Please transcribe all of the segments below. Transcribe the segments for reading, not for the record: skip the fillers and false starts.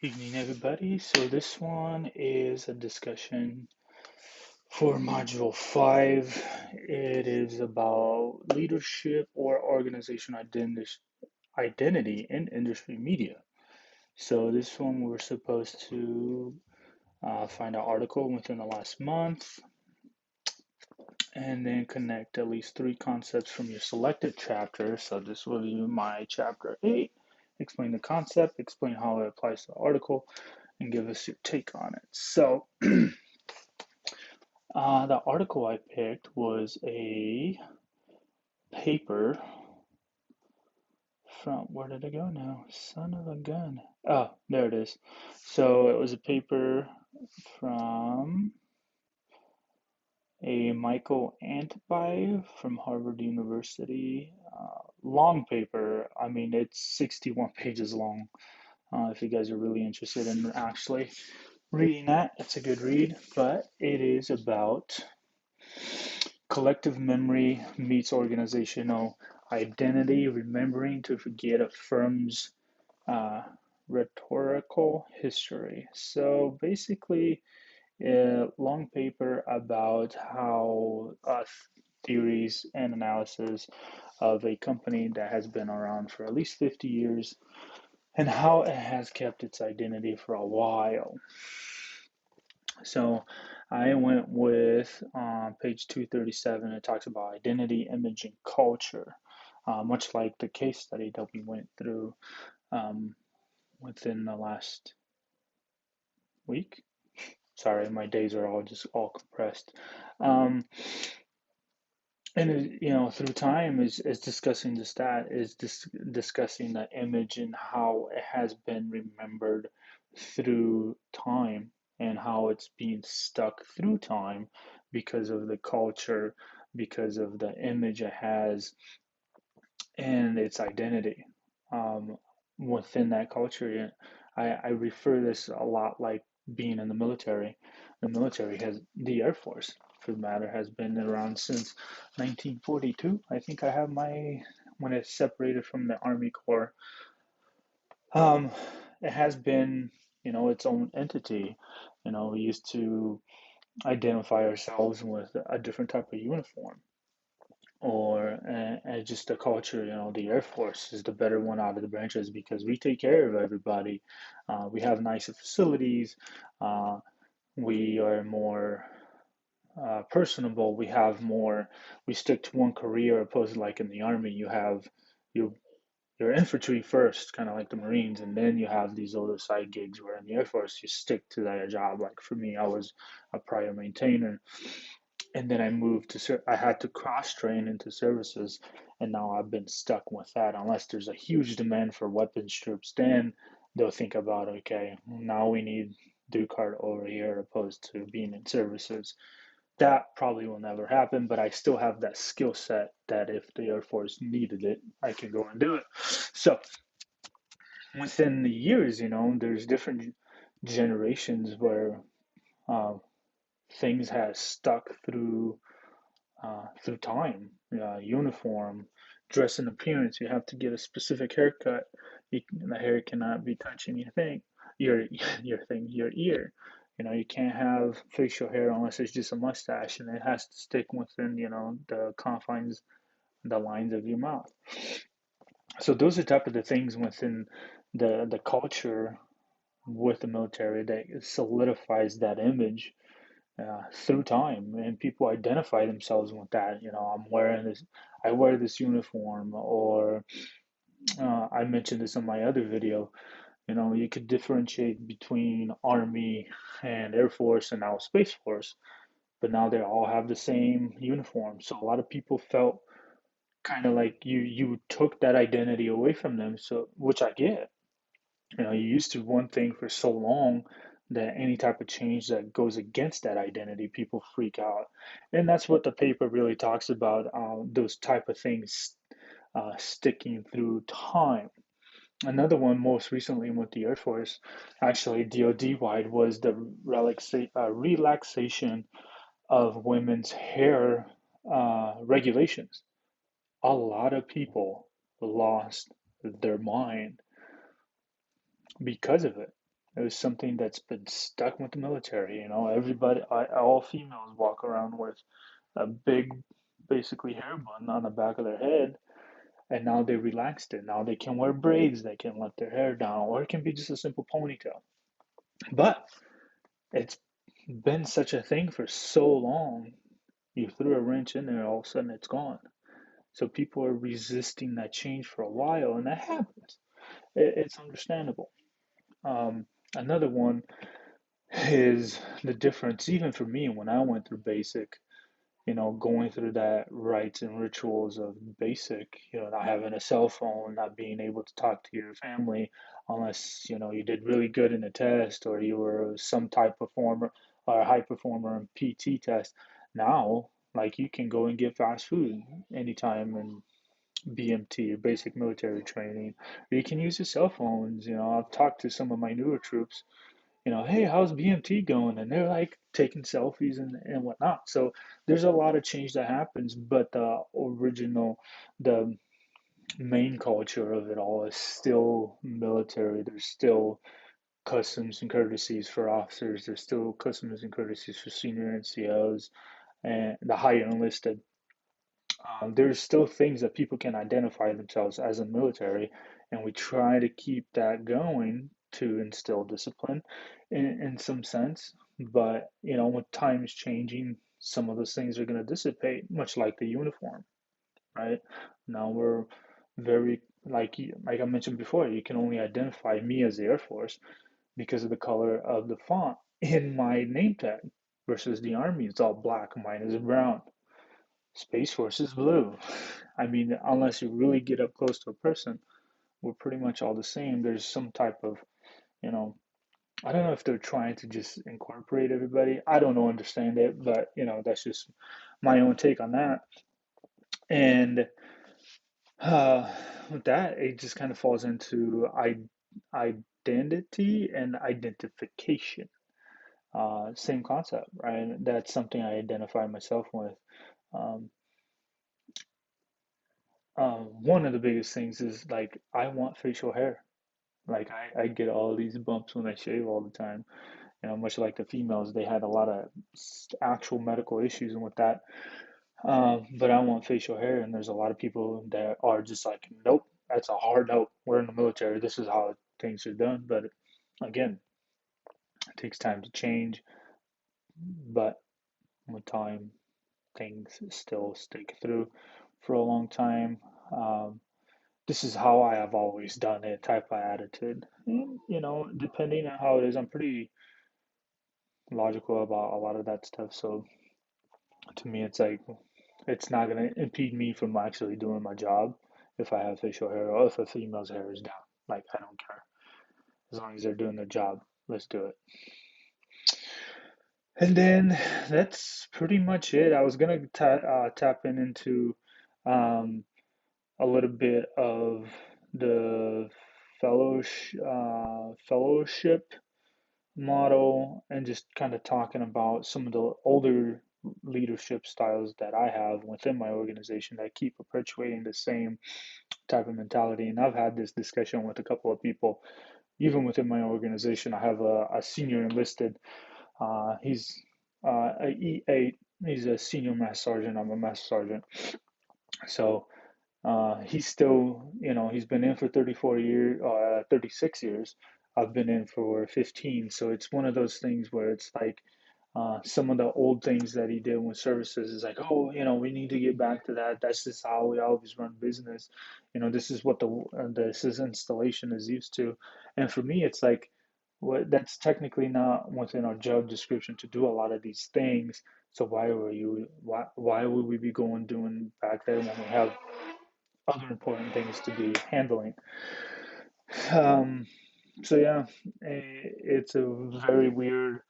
Evening, everybody. So, this one is a discussion for Module 5. It is about leadership or organization identity in industry media. So, this one we're supposed to find an article within the last month and then connect at least three concepts from your selected chapter. So, this will be my chapter 8. Explain the concept, explain how it applies to the article, and give us your take on it. So, the article I picked was a paper from, where did it go now? Son of a gun. Oh, there it is. So it was a paper from a Michael Antby from Harvard University. Long paper. I mean, it's 61 pages long. If you guys are really interested in actually reading that, it's a good read, but it is about collective memory meets organizational identity, remembering to forget a firm's uh, rhetorical history. So basically, a long paper about how theories and analysis of a company that has been around for at least 50 years and how it has kept its identity for a while. So I went with page 237. It talks about identity, image, and culture, much like the case study that we went through um, within the last week. Sorry, my days are all compressed. Um, and through time is discussing the stat is discussing the image and how it has been remembered through time and how it's being stuck through time because of the culture, because of the image it has and its identity um, within that culture. I refer this a lot like being in the military. The military has the Air Force, for the matter, has been around since 1942. I think I have my when it's separated from the Army Corps. Um, it has been, its own entity. We used to identify ourselves with a different type of uniform or just the culture. The Air Force is the better one out of the branches because we take care of everybody. We have nicer facilities. Uh, we are more personable. We stick to one career opposed to like in the Army, you have your your infantry first, kind of like the Marines, and then you have these other side gigs where in the Air Force you stick to that job. Like for me, I was a prior maintainer, and then I moved to I had to cross train into services, and now I've been stuck with that. Unless there's a huge demand for weapons troops, then they'll think about, okay, now we need Ducard over here opposed to being in services. That probably will never happen, but I still have that skill set that if the Air Force needed it, I could go and do it. So within the years, there's different generations where uh, things has stuck through time. Uniform, dress and appearance. You have to get a specific haircut. The hair cannot be touching your your ear. You can't have facial hair unless it's just a mustache, and it has to stick within the confines, the lines of your mouth. So those are type of the things within the culture with the military that solidifies that image through time, and people identify themselves with that. I wear this uniform, or I mentioned this in my other video. You could differentiate between Army and Air Force and now Space Force, but now they all have the same uniform. So a lot of people felt kind of like you took that identity away from them. So which I get. You used to one thing for so long that any type of change that goes against that identity, people freak out. And that's what the paper really talks about, those type of things sticking through time. Another one most recently with the Air Force, actually DoD wide, was the relaxation of women's hair regulations. A lot of people lost their mind because of it. It was something that's been stuck with the military. Everybody, all females walk around with a big, basically hair bun on the back of their head, and now they relaxed it. Now they can wear braids, they can let their hair down, or it can be just a simple ponytail. But it's been such a thing for so long. You threw a wrench in there, all of a sudden it's gone. So people are resisting that change for a while, and that happens. It's understandable. Another one is the difference, even for me, when I went through basic, going through that rites and rituals of basic, not having a cell phone, not being able to talk to your family unless, you did really good in a test or you were some type performer or a high performer in PT test. Now, like you can go and get fast food anytime and BMT or basic military training. Or you can use your cell phones. I've talked to some of my newer troops, hey, how's BMT going? And they're like taking selfies and whatnot. So there's a lot of change that happens, but the main culture of it all is still military. There's still customs and courtesies for officers. There's still customs and courtesies for senior NCOs and the higher enlisted. There's still things that people can identify themselves as a military, and we try to keep that going to instill discipline in some sense. But with times changing, some of those things are going to dissipate, much like the uniform, right? Now we're very like I mentioned before, you can only identify me as the Air Force because of the color of the font in my name tag versus the Army. It's all black, mine is brown. Space Force is blue. I mean, unless you really get up close to a person, we're pretty much all the same. There's some type of, you know, I don't know if they're trying to just incorporate everybody. I don't know, understand it, but that's just my own take on that. And uh, with that, it just kind of falls into identity and identification. Same concept, right? That's something I identify myself with. Um, one of the biggest things is like I want facial hair. Like I get all these bumps when I shave all the time. Much like the females, they had a lot of actual medical issues with that. But I want facial hair, and there's a lot of people that are just like, nope, that's a hard nope. We're in the military. This is how things are done. But again, it takes time to change. But with time, things still stick through for a long time. Um, this is how I have always done it type of attitude. And, depending on how it is, I'm pretty logical about a lot of that stuff. So to me, it's like, it's not going to impede me from actually doing my job if I have facial hair or if a female's hair is down. Like, I don't care. As long as they're doing their job, let's do it. And then that's pretty much it. I was going to tap into um, a little bit of the fellowship model and just kind of talking about some of the older leadership styles that I have within my organization that keep perpetuating the same type of mentality. And I've had this discussion with a couple of people, even within my organization. I have a senior enlisted. He's a E8. He's a senior master sergeant. I'm a master sergeant. So he's still, he's been in for 34 years, 36 years. I've been in for 15. So it's one of those things where it's like some of the old things that he did with services is like, oh, we need to get back to that. That's just how we always run business. This is what this is installation is used to. And for me, it's like, that's technically not within our job description to do a lot of these things. So why would we be going doing back there when we have other important things to be handling. Um, so yeah, it's a very weird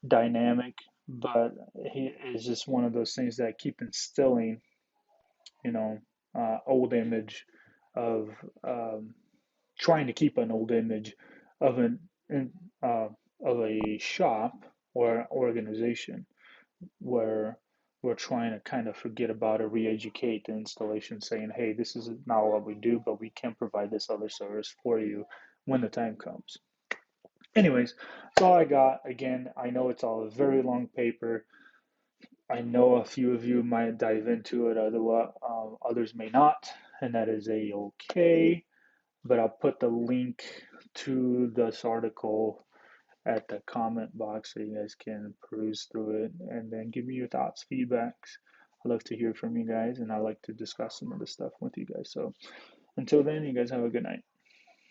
dynamic, but he is just one of those things that keep instilling, you know, old image of trying to keep an old image of an in, uh, of a shop or organization where we're trying to kind of forget about or re-educate the installation, saying, hey, this is not what we do, but we can provide this other service for you when the time comes. Anyways, that's all I got. Again, I know it's all a very long paper. I know a few of you might dive into it, otherwise, others may not, and that is a okay. But I'll put the link to this article at the comment box so you guys can peruse through it and then give me your thoughts, feedbacks. I love to hear from you guys and I like to discuss some of this stuff with you guys. So until then, you guys have a good night.